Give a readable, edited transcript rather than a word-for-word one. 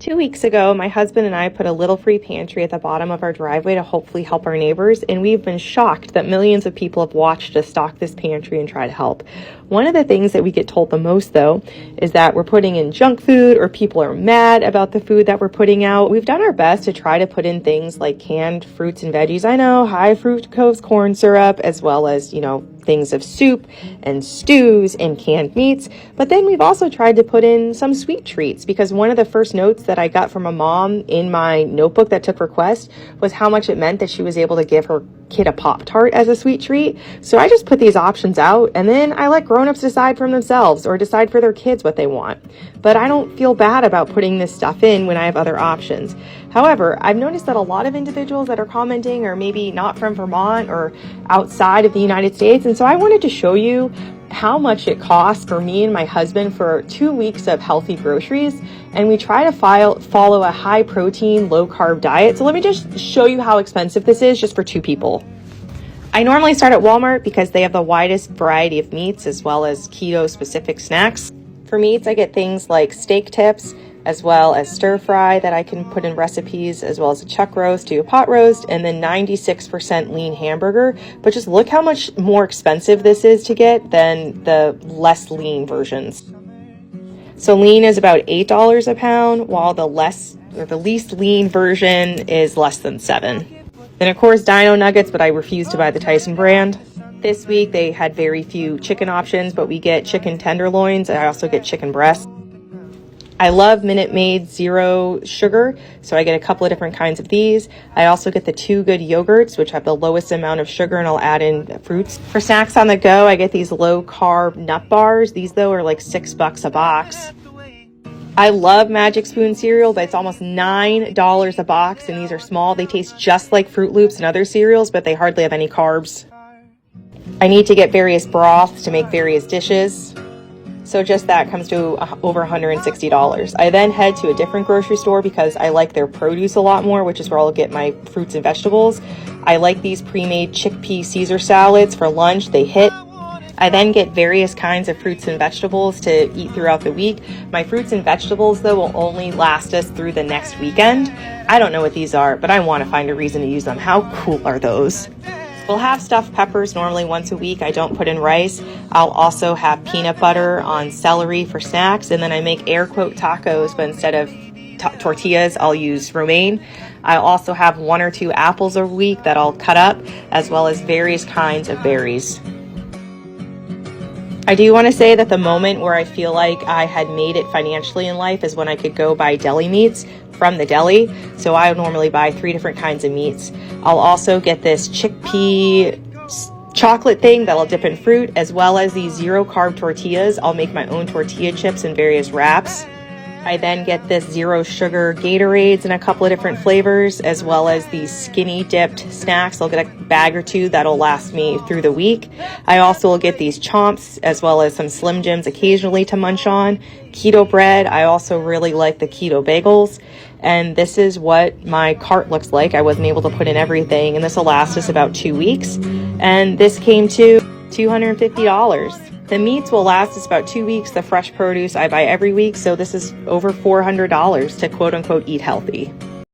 2 weeks ago, my husband and I put a Little Free Pantry at the bottom of our driveway to hopefully help our neighbors, and we've been shocked that millions of people have watched us stock this pantry and try to help. One of the things that we get told the most, though, is that we're putting in junk food or people are mad about the food that we're putting out. We've done our best to try to put in things like canned fruits and veggies. I know, high fructose corn syrup, as well as, things of soup and stews and canned meats. But then we've also tried to put in some sweet treats, because one of the first notes that I got from a mom in my notebook that took requests was how much it meant that she was able to give her kid a Pop-Tart as a sweet treat. So I just put these options out, and then I let grown-ups decide for themselves or decide for their kids what they want. But I don't feel bad about putting this stuff in when I have other options. However, I've noticed that a lot of individuals that are commenting are maybe not from Vermont or outside of the United States, and so I wanted to show you how much it costs for me and my husband for 2 weeks of healthy groceries. And we try to follow a high protein, low carb diet. So let me just show you how expensive this is just for 2 people. I normally start at Walmart because they have the widest variety of meats as well as keto specific snacks. For meats, I get things like steak tips, as well as stir fry that I can put in recipes, as well as a chuck roast, do a pot roast, and then 96% lean hamburger. But just look how much more expensive this is to get than the less lean versions. So lean is about $8 a pound, while the least lean version is less than $7. Then of course Dino Nuggets, but I refuse to buy the Tyson brand. This week they had very few chicken options, but we get chicken tenderloins. I also get chicken breasts. I love Minute Maid Zero Sugar, so I get a couple of different kinds of these. I also get the Two Good yogurts, which have the lowest amount of sugar, and I'll add in fruits. For snacks on the go, I get these low-carb nut bars. These, though, are like $6 a box. I love Magic Spoon cereal, but it's almost $9 a box, and these are small. They taste just like Fruit Loops and other cereals, but they hardly have any carbs. I need to get various broths to make various dishes. So just that comes to over $160. I then head to a different grocery store because I like their produce a lot more, which is where I'll get my fruits and vegetables. I like these pre-made chickpea Caesar salads for lunch. They hit. I then get various kinds of fruits and vegetables to eat throughout the week. My fruits and vegetables, though, will only last us through the next weekend. I don't know what these are, but I want to find a reason to use them. How cool are those? We'll have stuffed peppers normally once a week. I don't put in rice. I'll also have peanut butter on celery for snacks, and then I make air quote tacos, but instead of tortillas, I'll use romaine. I'll also have 1 or 2 apples a week that I'll cut up, as well as various kinds of berries. I do want to say that the moment where I feel like I had made it financially in life is when I could go buy deli meats from the deli. So I normally buy 3 different kinds of meats. I'll also get this chickpea chocolate thing that I'll dip in fruit, as well as these 0-carb tortillas. I'll make my own tortilla chips in various wraps. I then get this 0-sugar Gatorades in a couple of different flavors, as well as these skinny dipped snacks. I'll get a bag or 2 that'll last me through the week. I also will get these chomps, as well as some Slim Jims occasionally to munch on. Keto bread. I also really like the keto bagels. And this is what my cart looks like. I wasn't able to put in everything, and this will last us about 2 weeks. And this came to $250. The meats will last us about 2 weeks. The fresh produce I buy every week, so this is over $400 to quote unquote eat healthy.